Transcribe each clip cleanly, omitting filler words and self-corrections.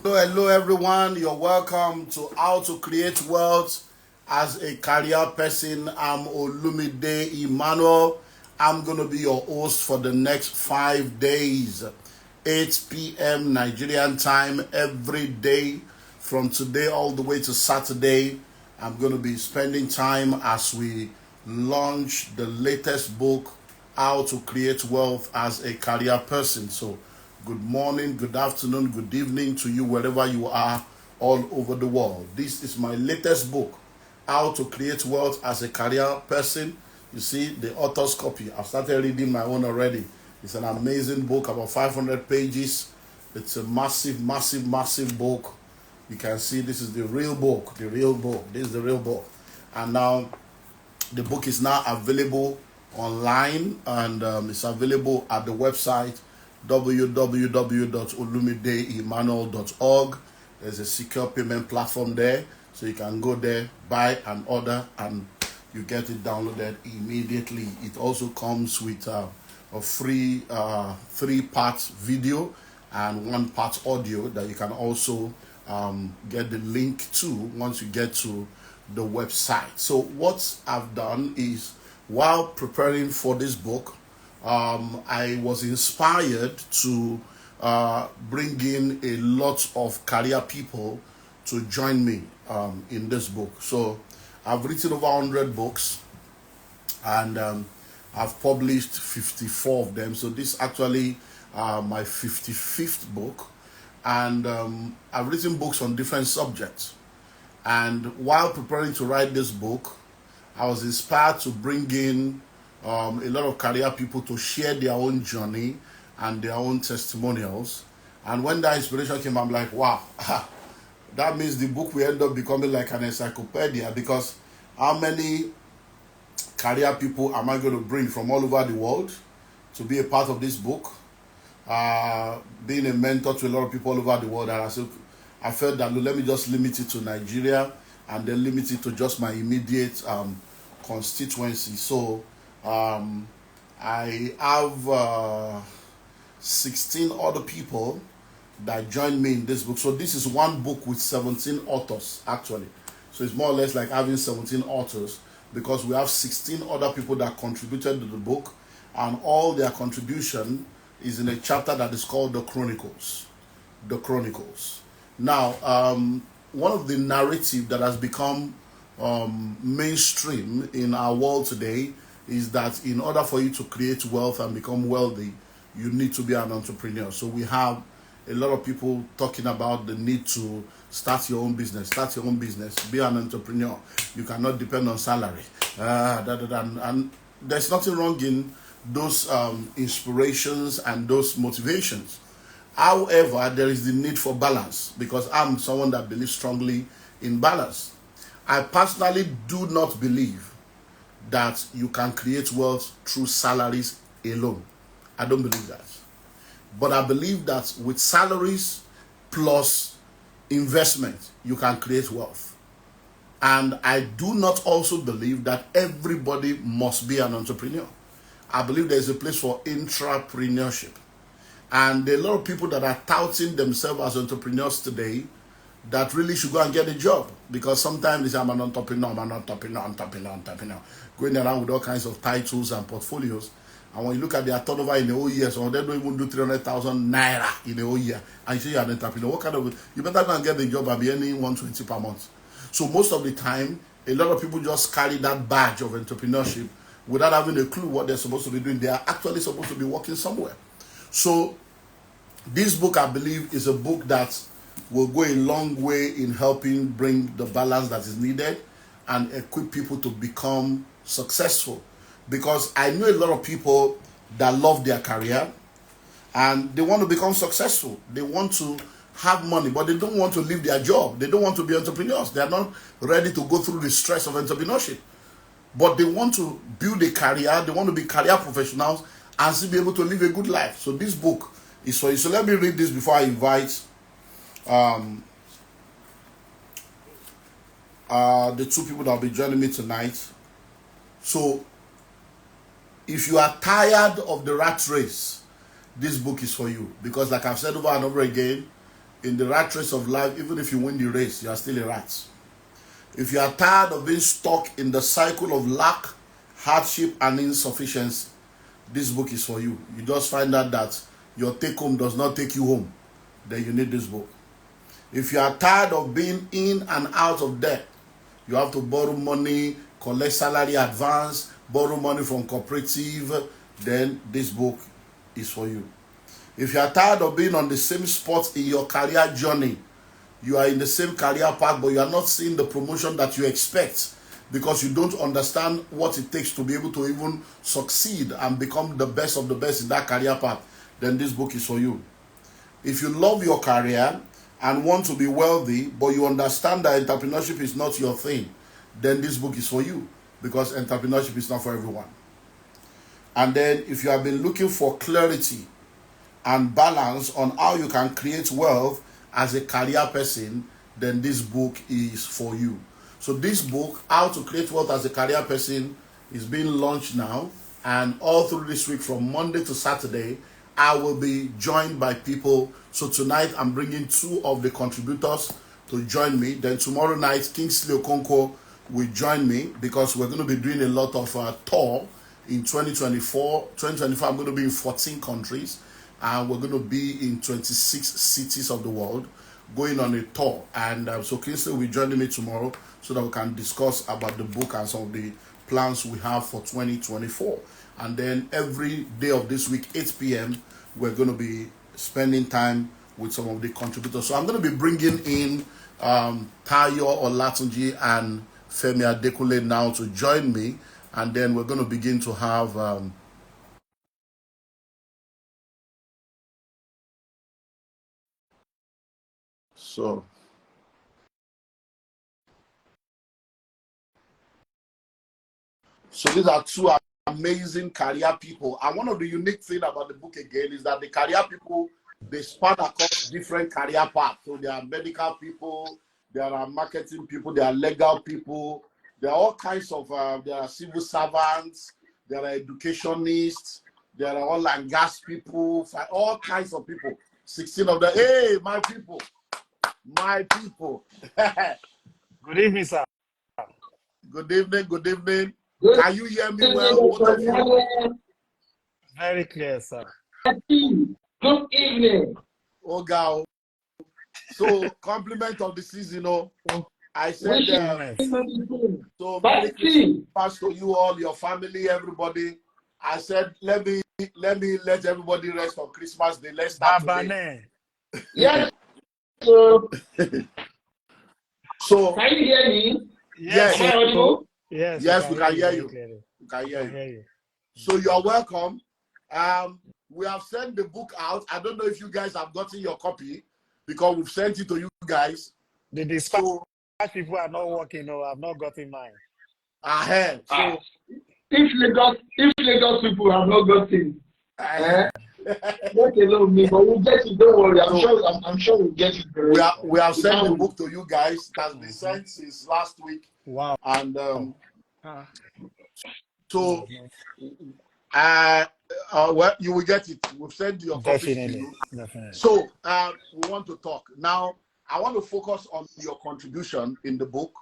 Hello everyone. You're welcome to How to Create Wealth as a Career Person. I'm Olumide Emmanuel. I'm going to be your host for the next 5 days, 8 p.m. Nigerian time every day from today all the way to Saturday. I'm going to be spending time as we launch the latest book, How to Create Wealth as a Career Person. So good morning, good afternoon, good evening to you wherever you are all over the world. This is my latest book, How to Create Wealth as a Career Person. You see the author's copy. I've started reading my own already. It's an amazing book, about 500 pages. It's a massive, massive, massive book. You can see this is the real book, This is the real book. And now the book is now available online, and it's available at the website www.olumideemmanuel.org. There's a secure payment platform there, so you can go there, buy and order, and you get it downloaded immediately. It also comes with a free 3-part video and 1-part audio that you can also get the link to once you get to the website. So what I've done is, while preparing for this book, I was inspired to bring in a lot of career people to join me in this book. So I've written over 100 books, and I've published 54 of them. So this actually my 55th book, and I've written books on different subjects. And while preparing to write this book, I was inspired to bring in a lot of career people to share their own journey and their own testimonials. And when that inspiration came, I'm like, wow, that means the book will end up becoming like an encyclopedia, because how many career people am I going to bring from all over the world to be a part of this book? Being a mentor to a lot of people all over the world, and I felt that, let me just limit it to Nigeria and then limit it to just my immediate constituency. So I have 16 other people that joined me in this book. So this is one book with 17 authors, actually. So it's more or less like having 17 authors, because we have 16 other people that contributed to the book, and all their contribution is in a chapter that is called The Chronicles. The Chronicles. Now, one of the narrative that has become mainstream in our world today is that in order for you to create wealth and become wealthy, you need to be an entrepreneur. So we have a lot of people talking about the need to start your own business, be an entrepreneur. You cannot depend on salary. And there's nothing wrong in those inspirations and those motivations. However, there is the need for balance, because I'm someone that believes strongly in balance. I personally do not believe that you can create wealth through salaries alone. I don't believe that. But I believe that with salaries plus investment, you can create wealth. And I do not also believe that everybody must be an entrepreneur. I believe there's a place for intrapreneurship. And there are a lot of people that are touting themselves as entrepreneurs today that really should go and get a job, because sometimes they say, I'm an entrepreneur, going around with all kinds of titles and portfolios. And when you look at their turnover in a whole year, so they don't even do 300,000 naira in a whole year, and you say you're an entrepreneur, what kind of, you better go and get the job and be earning 120 per month. So most of the time, a lot of people just carry that badge of entrepreneurship without having a clue what they're supposed to be doing. They are actually supposed to be working somewhere. So this book, I believe, is a book that will go a long way in helping bring the balance that is needed and equip people to become successful. Because I know a lot of people that love their career and they want to become successful. They want to have money, but they don't want to leave their job. They don't want to be entrepreneurs. They are not ready to go through the stress of entrepreneurship. But they want to build a career. They want to be career professionals and still be able to live a good life. So this book is for you. So let me read this before I invite the two people that will be joining me tonight. So if you are tired of the rat race, this book is for you. Because like I've said over and over again, In the rat race of life, even if you win the race, you are still a rat. If you are tired of being stuck in the cycle of lack, hardship, and insufficiency, this book is for you. You just find out that your take home does not take you home, then you need this book. If you are tired of being in and out of debt, you have to borrow money, collect salary advance, borrow money from cooperative, then this book is for you. If you are tired of being on the same spot in your career journey, you are in the same career path, but you are not seeing the promotion that you expect because you don't understand what it takes to be able to even succeed and become the best of the best in that career path, then this book is for you. If you love your career and want to be wealthy, but you understand that entrepreneurship is not your thing, then this book is for you because entrepreneurship is not for everyone. And then if you have been looking for clarity and balance on how you can create wealth as a career person, then this book is for you. So this book, How to Create Wealth as a Career Person, is being launched now. And all through this week, from Monday to Saturday, I will be joined by people. So tonight, I'm bringing 2 of the contributors to join me. Then tomorrow night, Kingsley Okonkwo will join me because we're going to be doing a lot of tour in 2024. 2024, I'm going to be in 14 countries. And we're going to be in 26 cities of the world going on a tour. And so Kingsley will be joining me tomorrow so that we can discuss about the book and some of the plans we have for 2024. And then every day of this week, 8 p.m., we're going to be spending time with some of the contributors. So I'm going to be bringing in Tayo, Olatunji, and Femi Adekunle now to join me. And then we're going to begin to have... So these are 2 amazing career people. And one of the unique things about the book again is that the career people, they span across different career paths. So there are medical people, there are marketing people, there are legal people, there are all kinds of, there are civil servants, there are educationists, there are oil and gas people, all kinds of people. 16 of them. Hey, my people. My people. Good evening, sir. Good evening, good evening. Can you hear me well, both of you? Very clear, sir. Good evening. Oh, God. So, compliment of the season, I said, so Merry Christmas to you all, your family, everybody. I said, let me let everybody rest on Christmas Day. Let's start today. Yes. So, can you hear me? Yes. Yes, we can hear you. We can hear you. So you are welcome. We have sent the book out. I don't know if you guys have gotten your copy because we've sent it to you guys. The dispatch people are not working. No, I've not gotten mine. Ahead. So if Lagos people have not gotten, not alone me, but we'll get it. Don't worry. I'm sure we'll get it. We have sent the book to you guys. It has been sent since last week. Wow. And so well, you will get it. We've sent your copy to you. Definitely. So we want to talk now. I want to focus on your contribution in the book,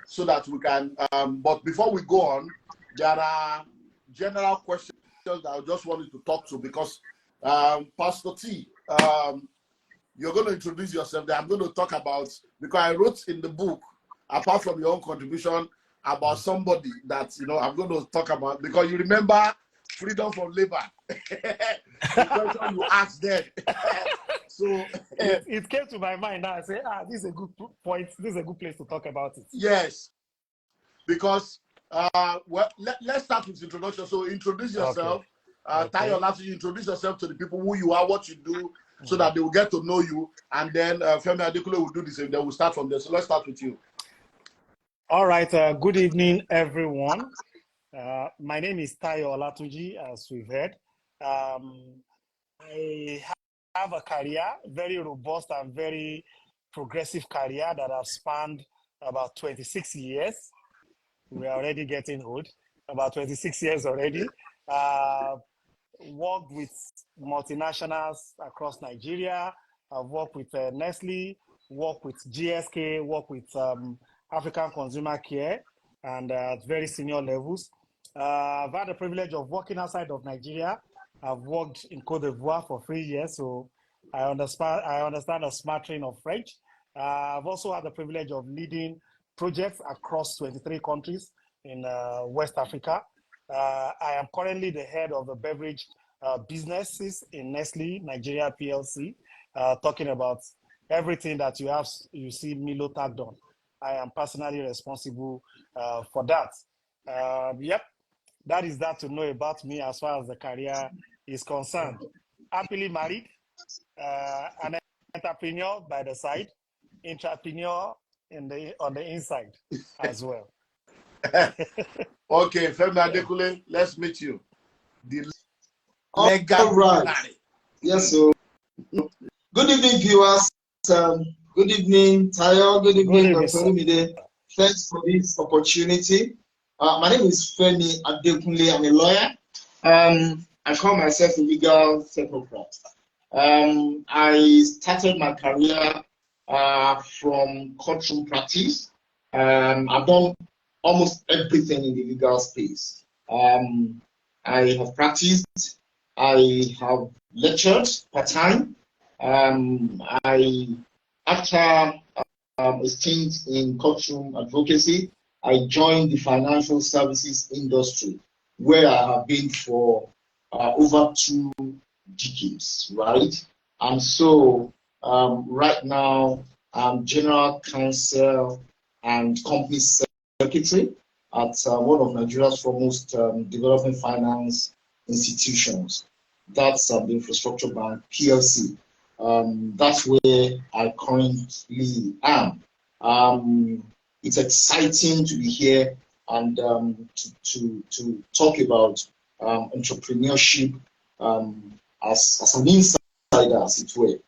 so that we can. But before we go on, there are general questions that I just wanted to talk to because Pastor T, you're going to introduce yourself. I'm going to talk about, because I wrote in the book, apart from your own contribution, about somebody that I'm going to talk about, because you remember freedom from labor. The question you asked then. So it came to my mind now. I say, this is a good point. This is a good place to talk about it. Yes, because well, let's start with introduction. So introduce yourself. Tayo, Olatunji, introduce yourself to the people, who you are, what you do, so that they will get to know you. And then Femi Adekunle will do the same. Then we'll start from there. So let's start with you. All right. Good evening, everyone. My name is Tayo Olatunji, as we've heard. I have a career, very robust and very progressive career that I've spanned about 26 years. We are already getting old, about 26 years already. Worked with multinationals across Nigeria, I've worked with Nestle, worked with GSK, worked with African Consumer Care, and at very senior levels. I've had the privilege of working outside of Nigeria. I've worked in Cote d'Ivoire for 3 years, so I understand a smattering of French. I've also had the privilege of leading projects across 23 countries in West Africa. I am currently the head of the beverage businesses in Nestle Nigeria PLC, talking about everything that you see Milo tagged on. I am personally responsible for that. Yep, that is that to know about me as far as the career is concerned. Happily married, an entrepreneur by the side, entrepreneur on the inside as well. Okay, Femi Adekunle, let's meet you. The all right. Yes, so good evening, viewers. Good evening, Tayo. Good evening, Dr. Olumide. Thanks for this opportunity. My name is Femi Adekunle. I'm a lawyer. I call myself a legal technocrat. I started my career from courtroom practice. I've done almost everything in the legal space. I have practiced. I have lectured part-time. After a stint in courtroom advocacy, I joined the financial services industry, where I have been for over 2 decades, right? And so right now, I'm general counsel and company secretary at one of Nigeria's foremost development finance institutions. That's the Infrastructure Bank PLC. That's where I currently am. It's exciting to be here and to talk about entrepreneurship as an insider, as it were.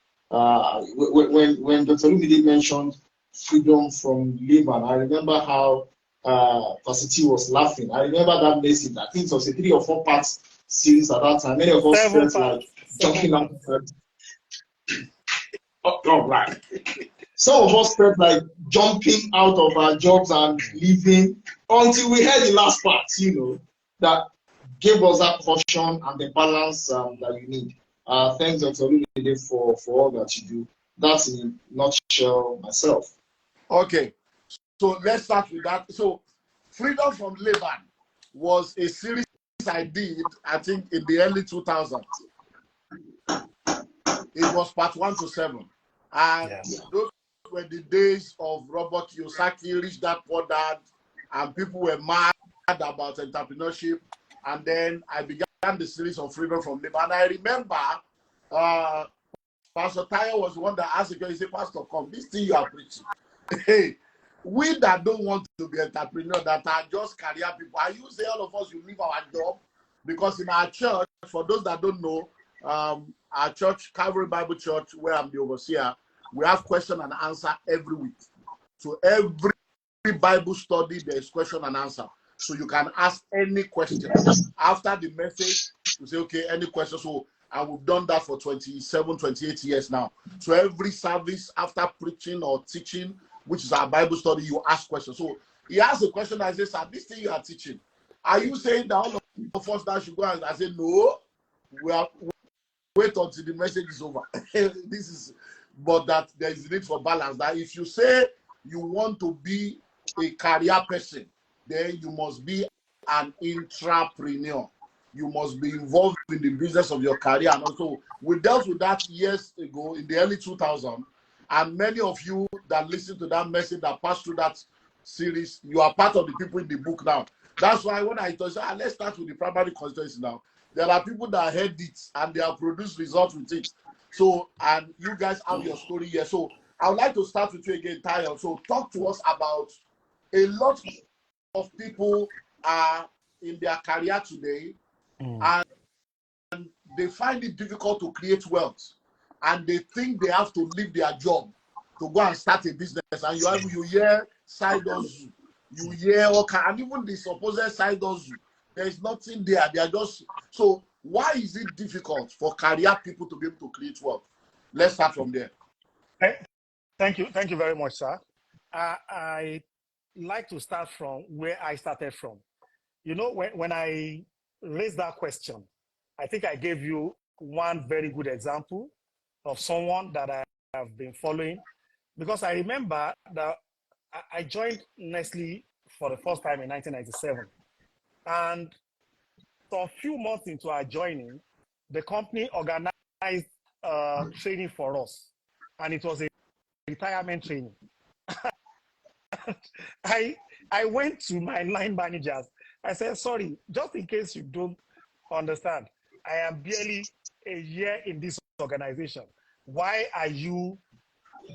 When Dr. Olumide mentioned freedom from labor, I remember how Pasiti was laughing. I remember that message. I think it was a 3 or 4 parts series at that time. Many of us felt like jumping out. Oh, right. Some of us felt like jumping out of our jobs and leaving until we heard the last part, that gave us that caution and the balance that you need. Thanks, Dr. Olumide, for all that you do. That's in a nutshell myself. Okay, so let's start with that. So, Freedom from Labor was a series I did, I think, in the early 2000s. It was part 1 to 7. And those were the days of Robert Kiyosaki, Rich Dad Poor Dad, and people were mad about entrepreneurship. And then I began the series of Freedom from Labor. And I remember Pastor Tayo was the one that asked the guy, he said, Pastor, come, this thing you are preaching. Hey, we that don't want to be entrepreneurs, that are just career people, are you say all of us, you leave our job? Because in our church, for those that don't know, our church, Calvary Bible Church, where I'm the overseer, we have question and answer every week. So every Bible study, there's question and answer. So you can ask any question. After the message, you say, okay, any question. So, and we've done that for 27, 28 years now. So every service, after preaching or teaching, which is our Bible study, you ask questions. So he asked a question, I say, sir, this thing you are teaching, are you saying that all of us now should go? And I say, no, wait until the message is over. But that there is a need for balance. That if you say you want to be a career person, then you must be an intrapreneur. You must be involved in the business of your career. And also, we dealt with that years ago in the early 2000s. And many of you that listen to that message, that passed through that series, you are part of the people in the book now. That's why when I told you, let's start with the primary constituency now. There are people that heard it and they have produced results with it. So, and you guys have your story here. So, I would like to start with you again, Tayo. So, talk to us about a lot of people are in their career today and they find it difficult to create wealth. And they think they have to leave their job to go and start a business. And you hear side hustle, you hear okay, and even the supposed side hustle, there is nothing there. They are just so. Why is it difficult for career people to be able to create wealth? Let's start from there. Thank you very much, sir. I like to start from where I started from. You know, when I raised that question, I think I gave you one very good example of someone that I have been following, because I remember that I joined Nestle for the first time in 1997. And so a few months into our joining, the company organized training for us. And it was a retirement training. I went to my line managers. I said, sorry, just in case you don't understand, I am barely a year in this organization. Why are you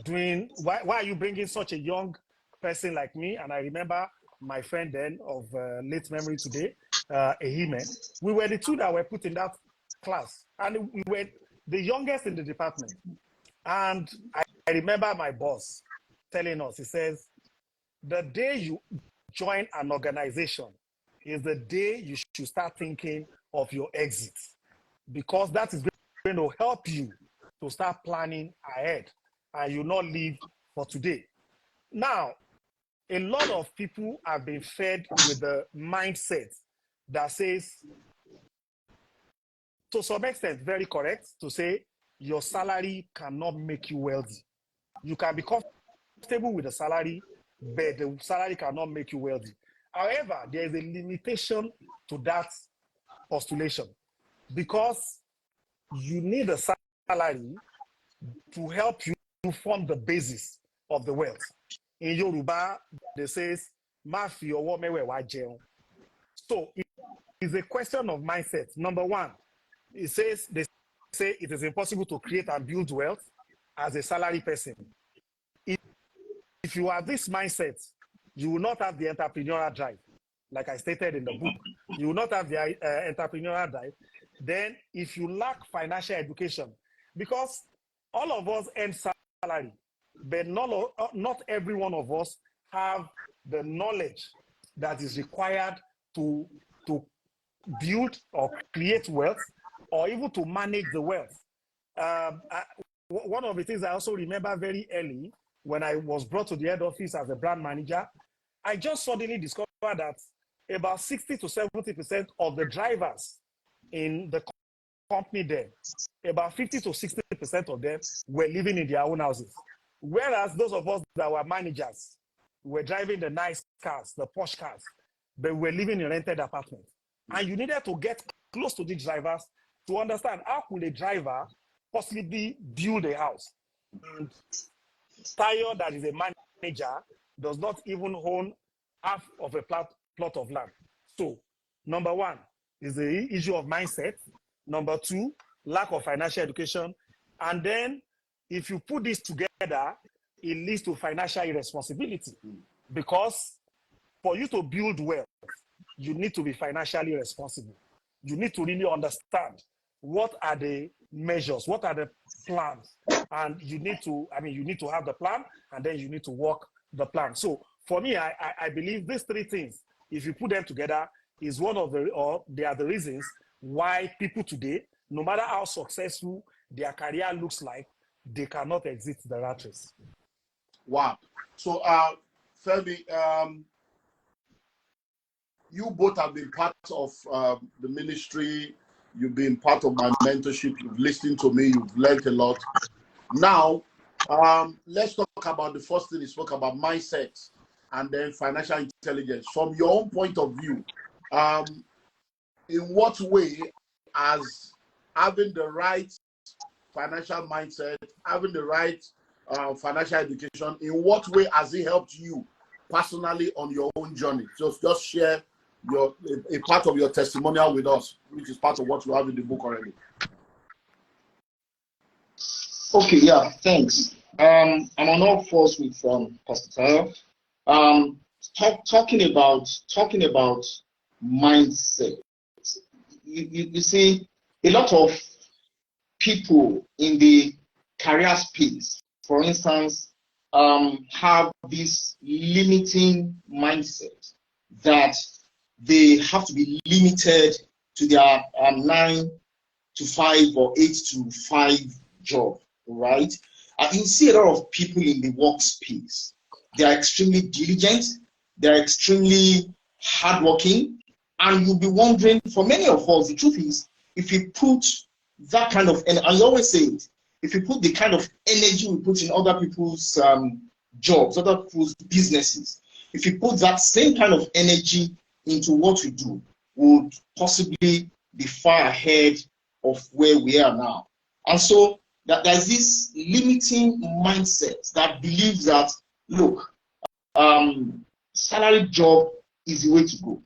bringing such a young person like me? And I remember my friend then of late memory today, Ehime. We were the two that were put in that class, and we were the youngest in the department. And I remember my boss telling us, he says, the day you join an organization is the day you should start thinking of your exit, because that is going to help you to start planning ahead and you not live for today. Now, a lot of people have been fed with the mindset that says, to some extent, very correct, to say your salary cannot make you wealthy. You can be comfortable with the salary, but the salary cannot make you wealthy. However, there is a limitation to that postulation, because you need a salary to help you to form the basis of the wealth. In Yoruba, they say, "Ma fi owo mewe wa jeun." So it is a question of mindset. Number one, they say it is impossible to create and build wealth as a salary person. If you have this mindset, you will not have the entrepreneurial drive. Like I stated in the book, you will not have the entrepreneurial drive. Then if you lack financial education, because all of us earn salary, but not every one of us have the knowledge that is required to build or create wealth, or even to manage the wealth. One of the things I also remember very early, when I was brought to the head office as a brand manager, I just suddenly discovered that about 60 to 70% of the drivers in the company there, about 50 to 60% of them were living in their own houses. Whereas those of us that were managers were driving the nice cars, the posh cars, but we were living in rented apartments. And you needed to get close to these drivers to understand how could a driver possibly build a house. And Tayo, that is a manager, does not even own half of a plot of land. So, number one is the issue of mindset. Number two, lack of financial education. And then, if you put this together, it leads to financial irresponsibility. Because for you to build wealth, you need to be financially responsible. You need to really understand what are the measures, what are the plans, and you need to have the plan, and then you need to work the plan. So for me, I believe these three things, if you put them together, is they are the reasons why people today, no matter how successful their career looks like, they cannot exit the rat race. Wow. So Femi, you both have been part of the ministry. You've been part of my mentorship. You've listened to me. You've learned a lot. Now, let's talk about the first thing. You spoke about mindset and then financial intelligence. From your own point of view, in what way has having the right financial mindset, having the right financial education, in what way has it helped you personally on your own journey? Just share a part of your testimonial with us, which is part of what you have in the book already. Okay, yeah, thanks. I'm on all fours with Pastor Tayo. Talking about mindset. You see, a lot of people in the career space, for instance, have this limiting mindset that they have to be limited to their 9 to 5 or 8 to 5 job. right? You see a lot of people in the workspace. They are extremely diligent. They are extremely hardworking. And you'll be wondering, for many of us, the truth is, if you put that kind of, and I always say it, if you put the kind of energy we put in other people's jobs, other people's businesses, if you put that same kind of energy into what we do, would possibly be far ahead of where we are now. And so that there's this limiting mindset that believes that, look, salary job is the way to go.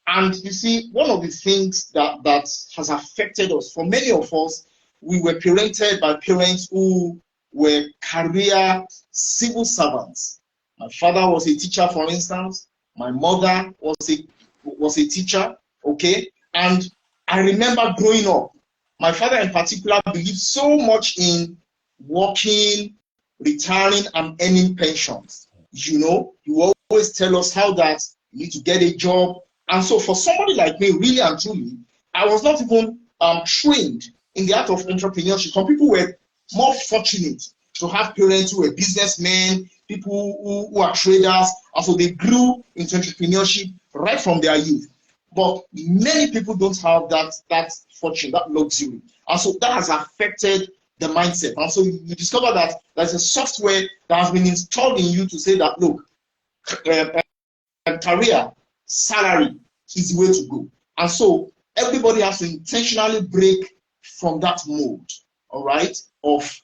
And you see, one of the things that has affected us, for many of us, we were parented by parents who were career civil servants. My father was a teacher, for instance. My mother was a teacher, okay? And I remember growing up, my father in particular believed so much in working, retiring, and earning pensions. You know, he will always tell us how that you need to get a job. And so for somebody like me, really and truly, I was not even trained in the art of entrepreneurship. Some people were more fortunate to have parents who were businessmen, people who are traders, and so they grew into entrepreneurship right from their youth. But many people don't have that fortune, that luxury. And so that has affected the mindset. And so you discover that there's a software that has been installed in you to say that, look, career, salary is the way to go. And so everybody has to intentionally break from that mode, all right, of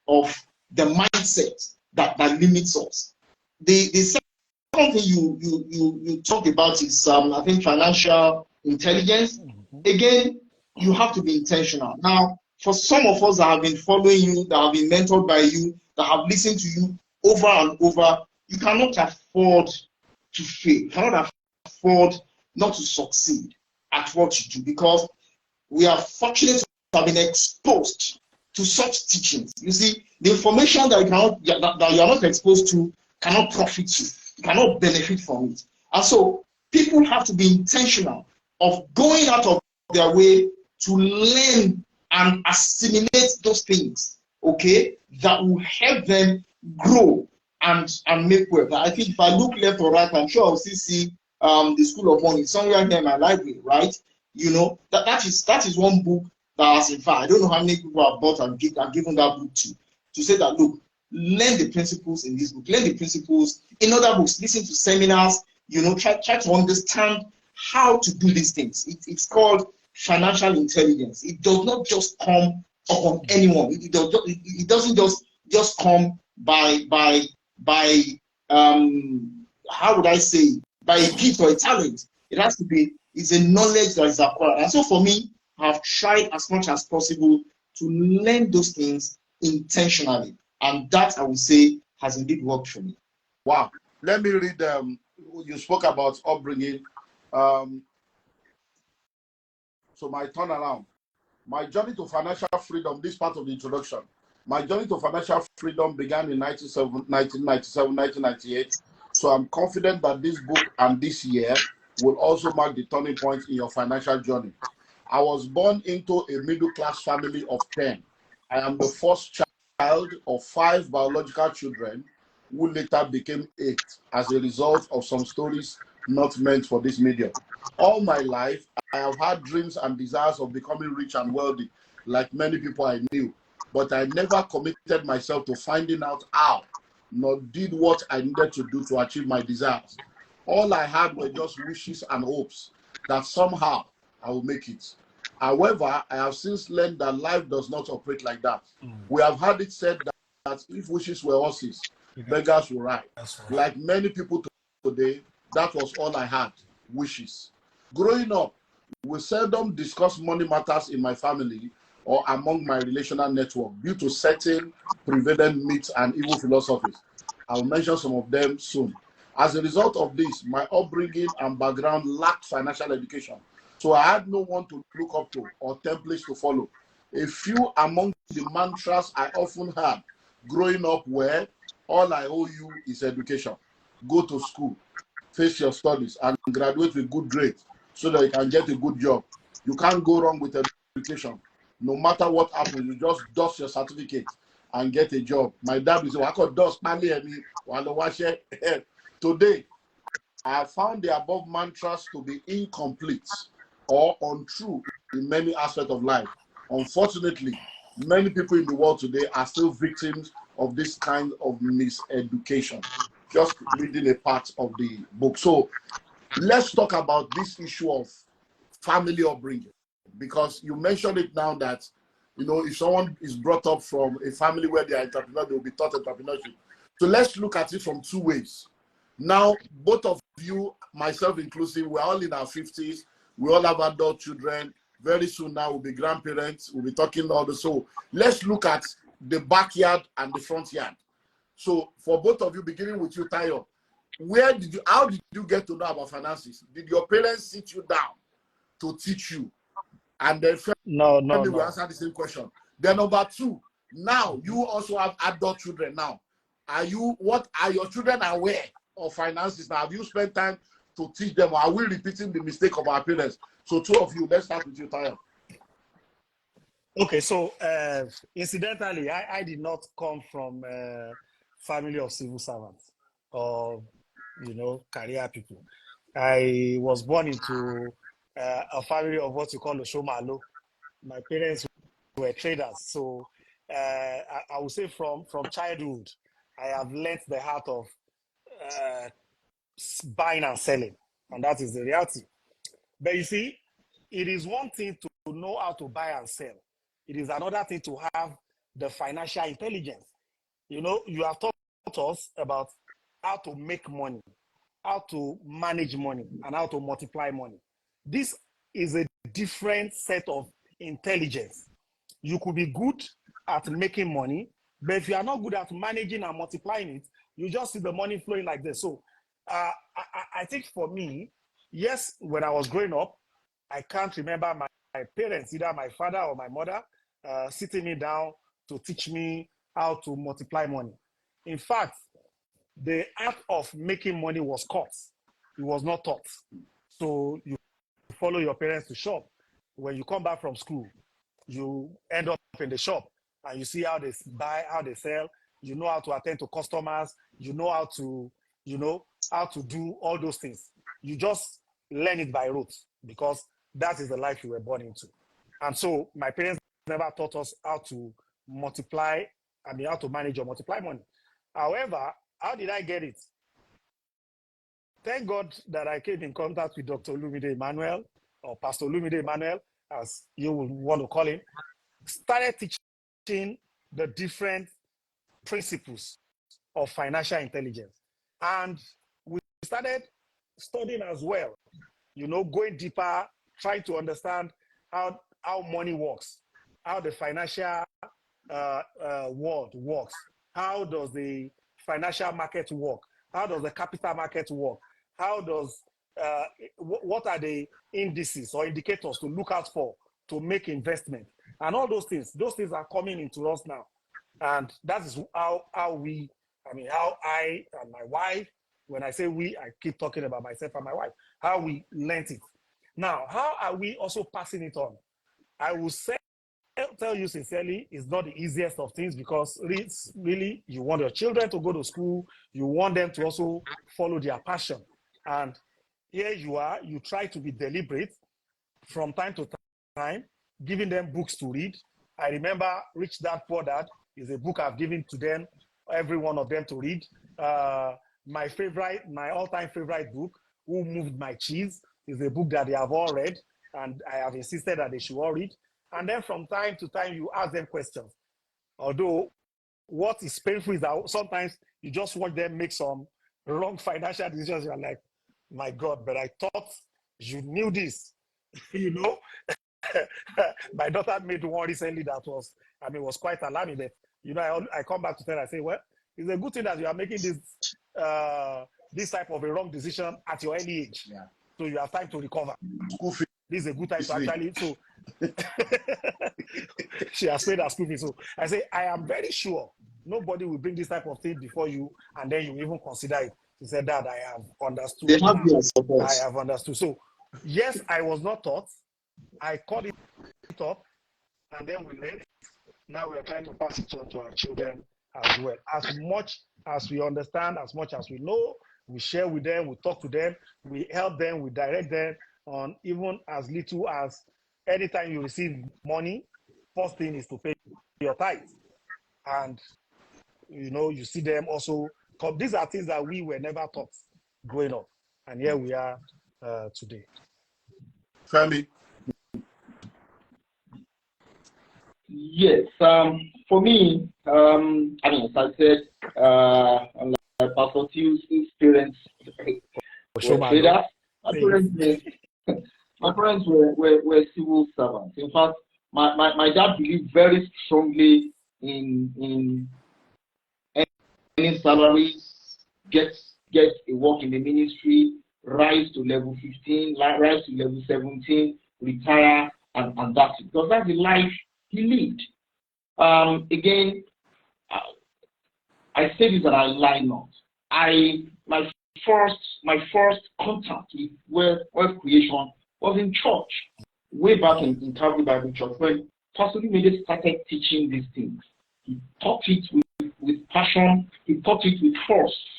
the mindset that limits us. The second thing you talked about is I think financial intelligence. Again, you have to be intentional. Now, for some of us that have been following you, that have been mentored by you, that have listened to you over and over, you cannot afford to fail. You cannot afford not to succeed at what you do, because we are fortunate to have been exposed to such teachings. You see, the information that you are not exposed to cannot profit you. You cannot benefit from it. And so people have to be intentional of going out of their way to learn and assimilate those things, okay, that will help them grow and make wealth. I think if I look left or right, I'm sure I'll still see the School of Money somewhere here in my library, right? You know, that is one book that has, in fact, I don't know how many people have bought and given that book to say that, look, learn the principles in this book, learn the principles in other books, listen to seminars, you know, try to understand how to do these things. It's called financial intelligence. It does not just come upon anyone. It doesn't just come by how would I say, by a gift or a talent. It has to be, it's a knowledge that is acquired. And so for me, I've tried as much as possible to learn those things intentionally. And that, I would say, has indeed worked for me. Wow. Let me read, you spoke about upbringing. So my turnaround, my journey to financial freedom, this part of the introduction, my journey to financial freedom began in 1998. So I'm confident that this book and this year will also mark the turning point in your financial journey. I was born into a middle-class family of 10. I am the first child of 5 biological children who later became 8 as a result of some stories not meant for this medium. All my life, I have had dreams and desires of becoming rich and wealthy, like many people I knew. But I never committed myself to finding out how, nor did what I needed to do to achieve my desires. All I had were just wishes and hopes that somehow I will make it. However, I have since learned that life does not operate like that. We have had it said that if wishes were horses, beggars will ride. Like many people today, that was all I had, wishes. Growing up, we seldom discuss money matters in my family or among my relational network due to certain prevalent myths and evil philosophies. I'll mention some of them soon. As a result of this, my upbringing and background lacked financial education. So I had no one to look up to or templates to follow. A few among the mantras I often had growing up were, all I owe you is education. Go to school, face your studies, and graduate with good grades so that you can get a good job. You can't go wrong with education. No matter what happens, you just dust your certificate and get a job. My dad will say, "I could dust money and wash it." Today, I have found the above mantras to be incomplete or untrue in many aspects of life. Unfortunately, many people in the world today are still victims of this kind of miseducation. Just reading a part of the book. So let's talk about this issue of family upbringing, because you mentioned it now that, if someone is brought up from a family where they are entrepreneurs, they will be taught entrepreneurship. So let's look at it from two ways. Now, both of you, myself inclusive, we're all in our 50s. We all have adult children. Very soon now, we'll be grandparents. We'll be talking all the. So let's look at the backyard and the front yard. So for both of you, beginning with you, Tayo, how did you get to know about finances? Did your parents sit you down to teach you? And then No. we answer the same question. Then number two, now you also have adult children now. What are your children aware of finances now? Have you spent time to teach them, or are we repeating the mistake of our parents? So two of you, let's start with you, Tayo. Okay, so incidentally, I did not come from a family of civil servants or, career people. I was born into a family of what you call Oshomalo. My parents were traders. So I would say from childhood, I have learnt the art of buying and selling. And that is the reality. But you see, it is one thing to know how to buy and sell. It is another thing to have the financial intelligence. You have taught us about how to make money, how to manage money, and how to multiply money. This is a different set of intelligence. You could be good at making money, but if you are not good at managing and multiplying it, you just see the money flowing like this. So I think for me, yes, when I was growing up, I can't remember my parents, either my father or my mother, sitting me down to teach me how to multiply money. In fact, the art of making money was caught. It was not taught. So you follow your parents to shop. When you come back from school, you end up in the shop and you see how they buy, how they sell. You know how to attend to customers. You know how to do all those things. You just learn it by rote because that is the life you were born into. And so my parents never taught us how to multiply, how to manage or multiply money. However, how did I get it? Thank God that I came in contact with Dr. Olumide Emmanuel, or Pastor Olumide Emmanuel, as you would want to call him, started teaching the different principles of financial intelligence. And we started studying as well, going deeper, trying to understand how money works, how the financial world works, how does the financial market work, how does the capital market work, how does what are the indices or indicators to look out for to make investment, and all those things are coming into us now. And that is how I and my wife, when I say we, I keep talking about myself and my wife, how we learned it. Now, how are we also passing it on? I will tell you sincerely, it's not the easiest of things, because it's really, you want your children to go to school, you want them to also follow their passion. And here you are, you try to be deliberate from time to time, giving them books to read. I remember Rich Dad Poor Dad is a book I've given to them, every one of them to read. My all-time favorite book, Who Moved My Cheese, is a book that they have all read, and I have insisted that they should all read. And then from time to time, you ask them questions. Although what is painful is that sometimes you just watch them make some wrong financial decisions. You're like, my God, but I thought you knew this. My daughter made one recently that was quite alarming. But I come back to tell her, I say, well, it's a good thing that you are making this type of a wrong decision at your early age. Yeah. So you have time to recover. This is a good time to actually. So she has paid her school fees. So I say, I am very sure nobody will bring this type of thing before you, and then you even consider it. She said, Dad, I have understood. They have your support. I have understood. So yes, I was not taught. I called it up, and then we learned. Now we are trying to pass it on to our children as well. As much as we understand, as much as we know, we share with them, we talk to them, we help them, we direct them on even as little as anytime you receive money, first thing is to pay your tithes. And, you see them also. These are things that we were never taught growing up. And here we are today. Femi. Yes, for me, I mean, as I said, Pastor Tio's parents were traders. My parents were civil servants. In fact, my dad believed very strongly in earning salaries, get a work in the ministry, rise to level 15, rise to level 17, retire, and that's it. Because that's the life he lived. Again, I say this and I lie not. My first contact with wealth creation was in church, way back in Calvary Bible Church, when Pastor Olumide started teaching these things. He taught it with passion. He taught it with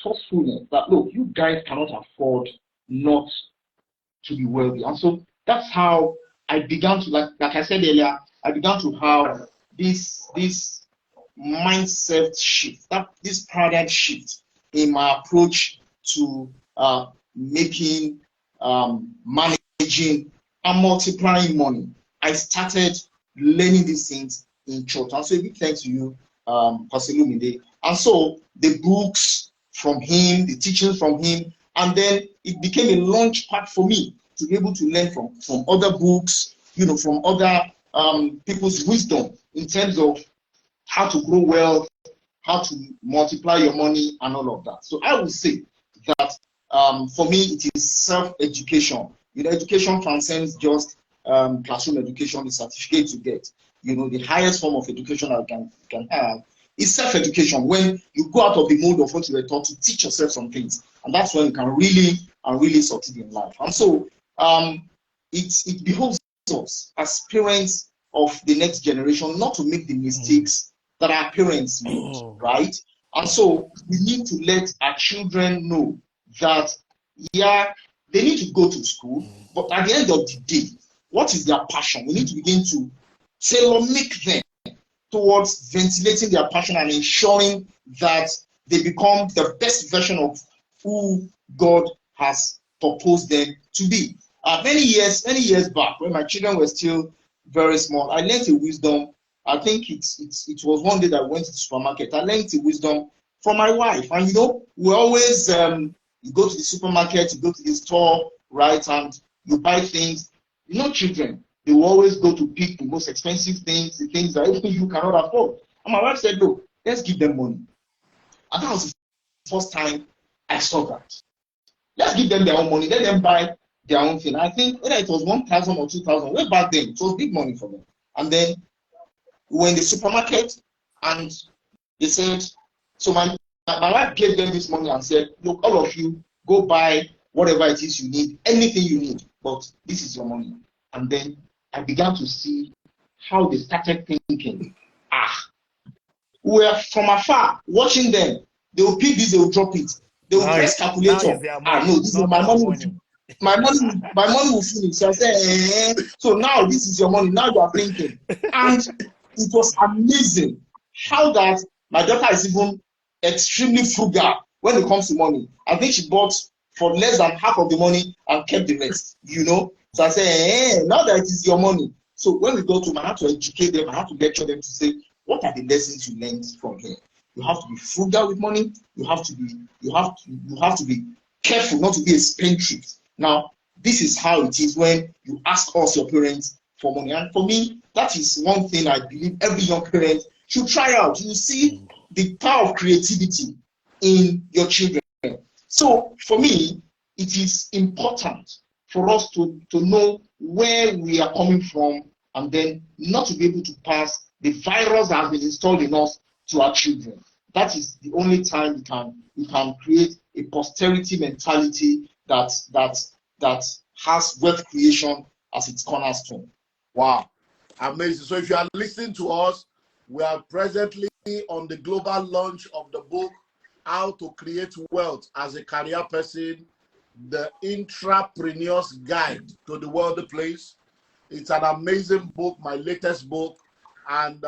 forcefulness. That look, you guys cannot afford not to be wealthy, and so that's how I began to, like I said earlier, I began to have this mindset shift, this paradigm shift in my approach to making, managing, and multiplying money. I started learning these things in church. And so a big thanks to you, Pastor Olumide. And so the books from him, the teachings from him, and then it became a launch pad for me to be able to learn from other books, from other people's wisdom in terms of how to grow wealth, how to multiply your money, and all of that. So I would say that for me, it is self-education. Education transcends just classroom education, the certificate you get. The highest form of education I can have is self-education, when you go out of the mode of what you were taught to teach yourself some things. And that's when you can really succeed in life. And so it behoves us as parents of the next generation not to make the mistakes that our parents made, right? And so we need to let our children know that, yeah, they need to go to school, but at the end of the day, what is their passion? We need to begin to tailor-make them towards ventilating their passion and ensuring that they become the best version of who God has proposed them to be. Many years back, when my children were still very small, I learned a wisdom. I think it was one day that I went to the supermarket. I learned a wisdom from my wife. And we always you go to the supermarket, you go to the store, right, and you buy things. Children, they will always go to pick the most expensive things, the things that even you cannot afford. And my wife said, "Look, let's give them money." And that was the first time I saw that. Let's give them their own money, let them buy their own thing. I think whether it was 1,000 or 2,000, way back then, it was big money for them. And then we were in the supermarket and they said, so my wife gave them this money and said, "Look, all of you, go buy whatever it is you need, anything you need, but this is your money." And then I began to see how they started thinking. We were from afar watching them. They will pick this, they will drop it. They will press calculator. No, this is my money. My money will finish. So I said, so now this is your money. Now you are thinking. And it was amazing how that my daughter is even extremely frugal when it comes to money. I think she bought for less than half of the money and kept the rest, So I said, now that it is your money. So when we go to them, I have to educate them, I have to lecture them to say, what are the lessons you learned from here? You have to be frugal with money. You have to be careful not to be a spendthrift. Now, this is how it is when you ask us, your parents, for money. And for me, that is one thing I believe every young parent should try out. You see the power of creativity in your children. So for me, it is important for us to know where we are coming from and then not to be able to pass the virus that has been installed in us to our children. That is the only time we can create a posterity mentality that has wealth creation as its cornerstone. Wow, amazing. So if you are listening to us We are presently on the global launch of the book, How to Create Wealth as a Career Person, the Intrapreneur's Guide to the Workplace. It's an amazing book, my latest book, and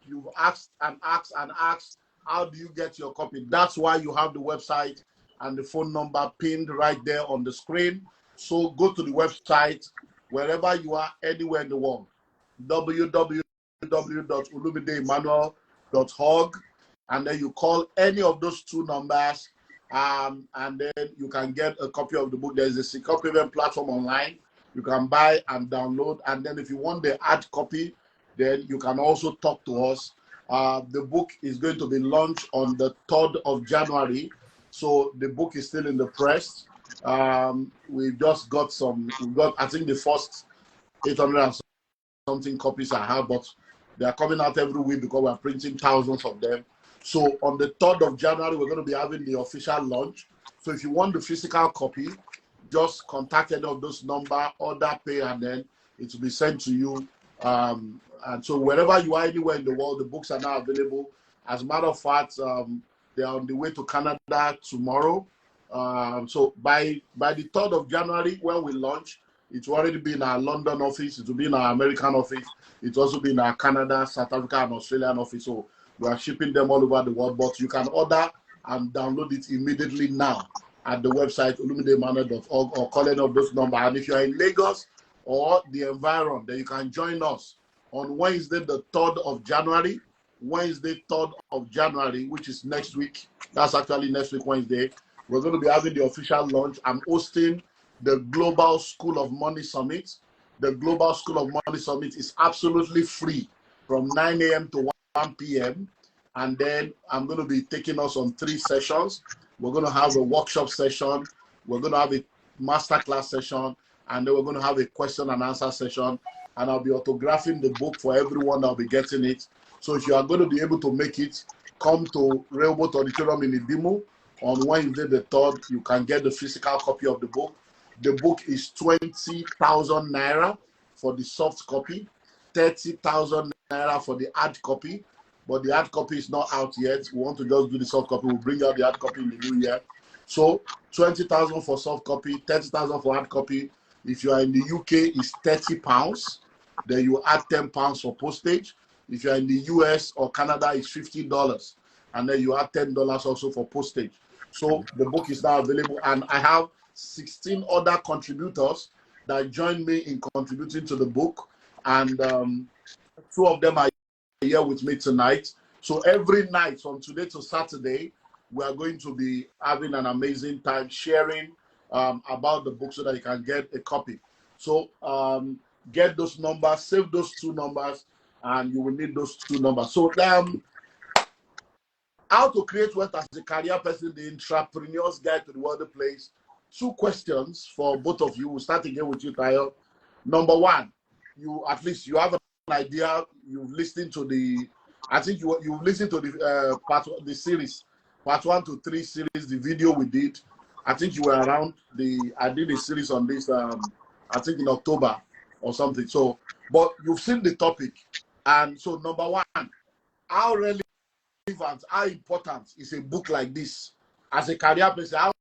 you've asked and asked and asked, how do you get your copy? That's why you have the website and the phone number pinned right there on the screen. So go to the website, wherever you are, anywhere in the world, www.olumideemmanuel.org, and then you call any of those two numbers, and then you can get a copy of the book. There's a secure payment platform online. You can buy and download, and then if you want the hard copy, then you can also talk to us. The book is going to be launched on the 3rd of January, so the book is still in the press. We've just got I think the first 800 and something copies I have, but they are coming out every week because we're printing thousands of them. So on the 3rd of January, we're going to be having the official launch. So if you want the physical copy, just contact any of those numbers, order, pay, and then it will be sent to you. And so wherever you are, anywhere in the world, the books are now available. As a matter of fact, they are on the way to Canada tomorrow. So by the 3rd of January, when we launch, it will already be in our London office. It will be in our American office. It will also be in our Canada, South Africa, and Australian office. So we are shipping them all over the world. But you can order and download it immediately now at the website olumideemmanuel.org, or call any of those numbers. And if you are in Lagos or the environment, then you can join us on Wednesday, the 3rd of January. Wednesday, 3rd of January, which is next week. That's actually next week, Wednesday. We're going to be having the official launch. I'm hosting the Global School of Money Summit. The Global School of Money Summit is absolutely free from 9 a.m. to 1 p.m. And then I'm going to be taking us on 3 sessions. We're going to have a workshop session. We're going to have a masterclass session. And then we're going to have a question and answer session. And I'll be autographing the book for everyone that'll be getting it. So if you are going to be able to make it, come to Railboat Auditorium in Idimu on Wednesday the 3rd. You can get the physical copy of the book. The book is 20,000 naira for the soft copy, 30,000 naira for the hard copy. But the hard copy is not out yet. We want to just do the soft copy. We'll bring out the hard copy in the new year. So 20,000 for soft copy, 30,000 for hard copy. If you are in the UK, it's £30. Then you add £10 for postage. If you are in the US or Canada, it's $50. And then you add $10 also for postage. So the book is now available. And I have 16 other contributors that joined me in contributing to the book. And 2 of them are here with me tonight. So every night from today to Saturday, we are going to be having an amazing time sharing about the book so that you can get a copy. So get those numbers, save those 2 numbers, and you will need those 2 numbers. So how to create wealth as a career person, the Intrapreneur's Guide to the Workplace. 2 questions for both of you. We'll start again with you, Tayo. Number 1, you have an idea. You've listened to you've listened to the series, part 1 to 3 series, the video we did. I think you were around. I did a series on this. I think in October or something. So, but you've seen the topic, and so number 1, how relevant, how important is a book like this as a career person? How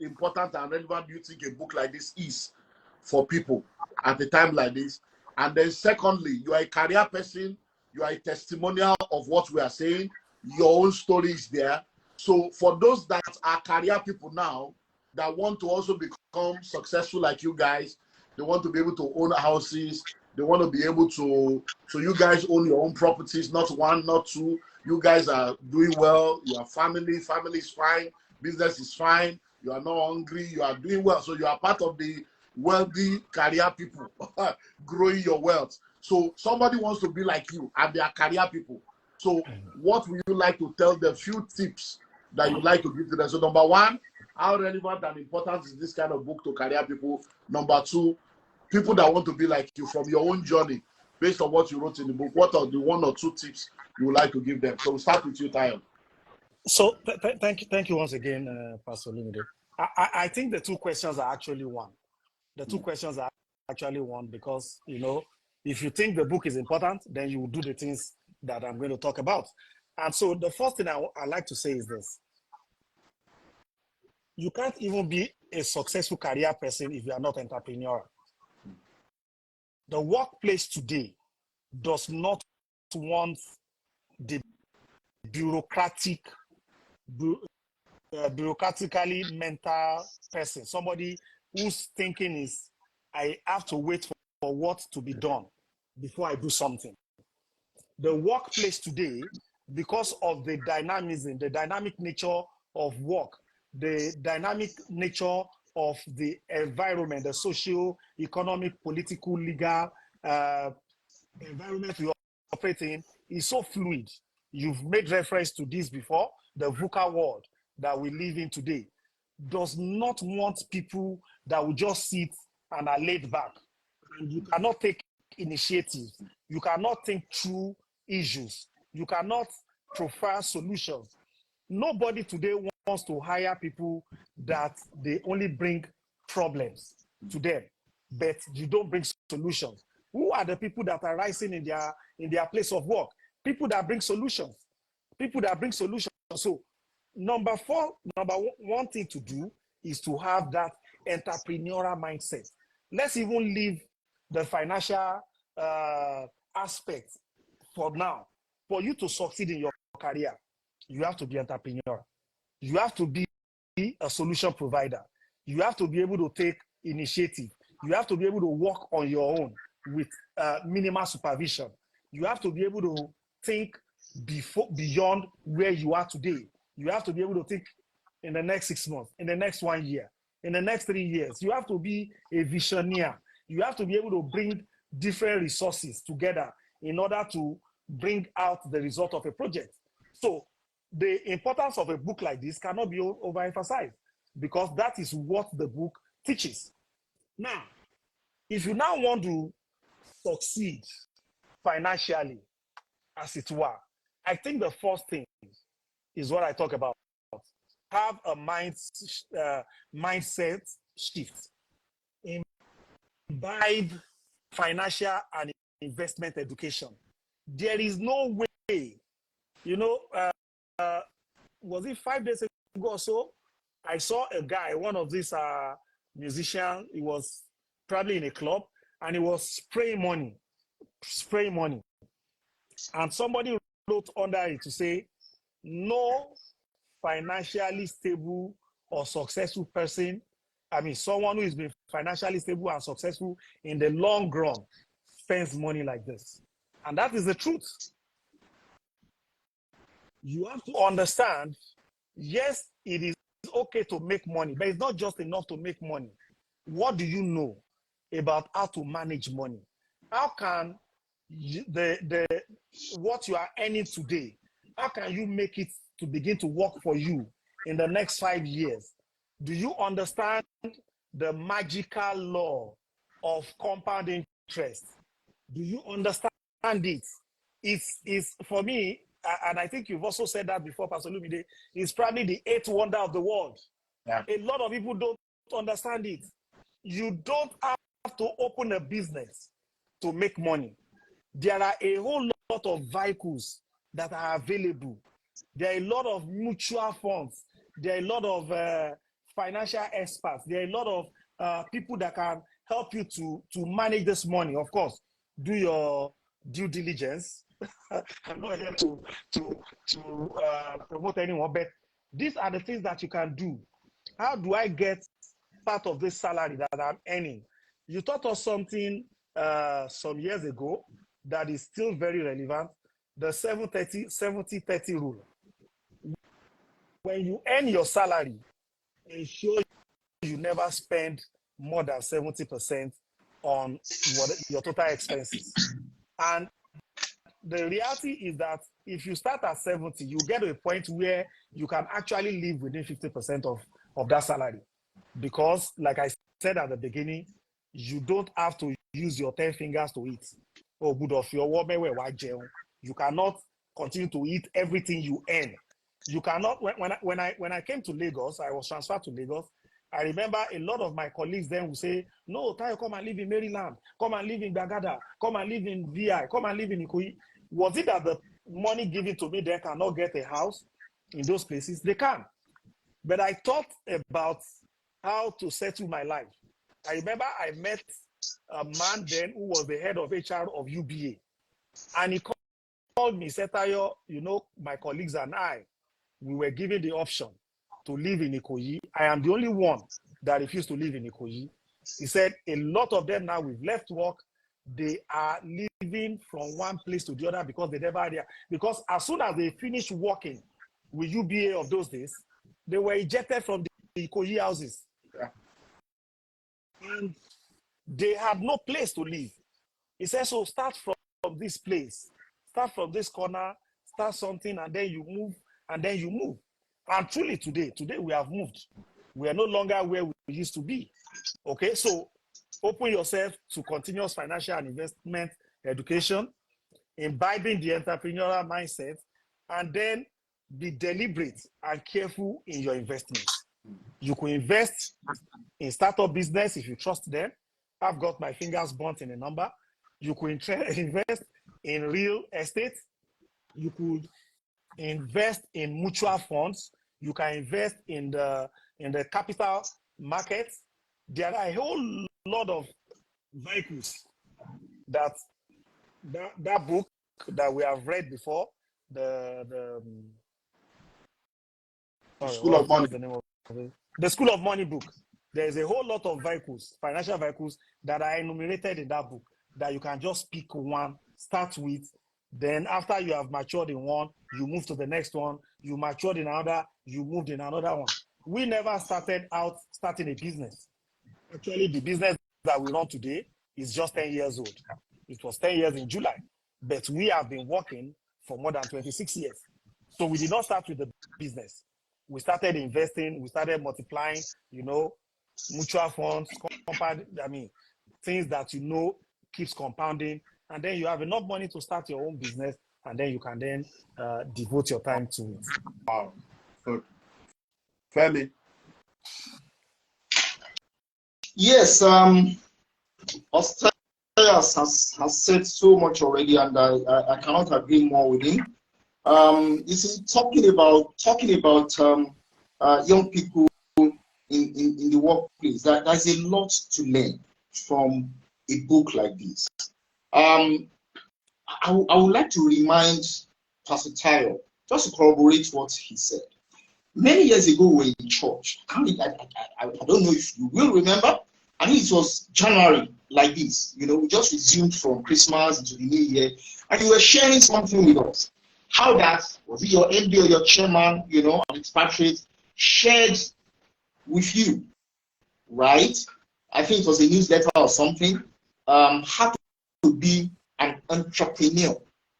important and relevant do you think a book like this is for people at a time like this? And then secondly, you are a career person, you are a testimonial of what we are saying, your own story is there. So for those that are career people now that want to also become successful like you guys, they want to be able to own houses, they want to be able to, so you guys own your own properties, not 1, not 2. You guys are doing well, your family is fine, business is fine, you are not hungry, you are doing well. So you are part of the wealthy career people growing your wealth. So somebody wants to be like you and they are career people. So what would you like to tell them? Few tips that you like to give to them. So number 1, how relevant and important is this kind of book to career people? Number 2, people that want to be like you from your own journey, based on what you wrote in the book, what are the 1 or 2 tips you would like to give them? So we'll start with you, Tayo. So thank you once again, Pastor Olumide. I think the 2 questions are actually one. The 2 questions are actually one because, if you think the book is important, then you will do the things that I'm going to talk about. And so the first thing I like to say is this. You can't even be a successful career person if you are not entrepreneurial. The workplace today does not want the bureaucratically mental person, somebody whose thinking is, I have to wait for what to be done before I do something. The workplace today, because of the dynamism, the dynamic nature of work, the dynamic nature of the environment, the social, economic, political, legal environment we operate in, is so fluid. You've made reference to this before. The VUCA world that we live in today does not want people that will just sit and are laid back. And you cannot take initiatives. You cannot think through issues. You cannot profile solutions. Nobody today wants to hire people that they only bring problems to them, but you don't bring solutions. Who are the people that are rising in their place of work? People that bring solutions. People that bring solutions. So number one thing to do is to have that entrepreneurial mindset. Let's even leave the financial aspect for now. For you to succeed in your career, you have to be entrepreneurial. You have to be a solution provider. You have to be able to take initiative. You have to be able to work on your own with minimal supervision. You have to be able to think beyond where you are today. You have to be able to think in the next 6 months, in the next 1 year, in the next 3 years. You have to be a visioneer. You have to be able to bring different resources together in order to bring out the result of a project. So the importance of a book like this cannot be overemphasized, because that is what the book teaches. Now, if you now want to succeed financially, as it were, I think the first thing is what I talk about. Have a mindset shift. Imbibe financial and investment education. There is no way, was it 5 days ago or so? I saw a guy, one of these musicians, he was probably in a club, and he was spraying money. And somebody wrote under it to say, no financially stable or successful person, someone who has been financially stable and successful in the long run spends money like this. And that is the truth. You have to understand, yes, it is okay to make money, but it's not just enough to make money. What do you know about how to manage money? How can what you are earning today, how can you make it to begin to work for you in the next 5 years? Do you understand the magical law of compound interest? Do you understand it? It's for me, and I think you've also said that before, Pastor Olumide, it's probably the 8th wonder of the world. Yeah. A lot of people don't understand it. You don't have to open a business to make money. There are a whole lot of vehicles that are available. There are a lot of mutual funds. There are a lot of financial experts. There are a lot of people that can help you to manage this money. Of course, do your due diligence. I'm not here to promote anyone, but these are the things that you can do. How do I get part of this salary that I'm earning? You taught us something some years ago that is still very relevant, the 70-30 rule. When you earn your salary, ensure you never spend more than 70% on your total expenses. And the reality is that if you start at 70, you get to a point where you can actually live within 50% of that salary. Because, like I said at the beginning, you don't have to use your 10 fingers to eat. Oh, good of your woman, you cannot continue to eat everything you earn. You cannot. When I came to Lagos, I was transferred to Lagos. I remember a lot of my colleagues then would say, no, Tayo, come and live in Maryland, come and live in Bagada, come and live in VI, come and live in Ikoyi. Was it that the money given to me then cannot get a house in those places, they can. But I thought about how to settle my life. I remember I met a man then who was the head of HR of UBA. And he called me, said, Tayo, you know, my colleagues and I, we were given the option to live in Ikoyi. I am the only one that refused to live in Ikoyi. He said, a lot of them now, we've left work. They are living from one place to the other because they never had. Because as soon as they finished working with UBA of those days, they were ejected from the Ikoyi houses. And they had no place to live. He said, so start from this place. Start from this corner, start something, and then you move, and then you move. And truly today we have moved. We are no longer where we used to be. Okay, so open yourself to continuous financial and investment education, imbibing the entrepreneurial mindset, and then be deliberate and careful in your investments. You could invest in startup business if you trust them. I've got my fingers burnt in a number. You could invest in real estate. You could invest in mutual funds. You can invest in the capital markets. There are a whole lot of vehicles that book that we have read before, the School of Money. the name of it? The School of Money book. There is a whole lot of vehicles, financial vehicles, that are enumerated in that book that you can just pick one, start with. Then after you have matured in one, you move to the next one. You matured in another, you moved in another one. We never started out starting a business. Actually, the business that we run today is just 10 years old. It was 10 years in July, but we have been working for more than 26 years. So we did not start with the business. We started investing, we started multiplying, you know, mutual funds, things that you know keeps compounding. And then you have enough money to start your own business, and then you can then devote your time to it. Wow. Good. Femi. Yes, Australia has said so much already, and I cannot agree more with him. You see, talking about young people in the workplace, there's a lot to learn from a book like this. I would like to remind Pastor Tayo, just to corroborate what he said. Many years ago, we were in church. I don't know if you will remember. I think it was January, like this. You know, we just resumed from Christmas into the new year, and you were sharing something with us. How that, was it your MD or your chairman, you know, an expatriate, shared with you, right? I think it was a newsletter or something. How to be an entrepreneur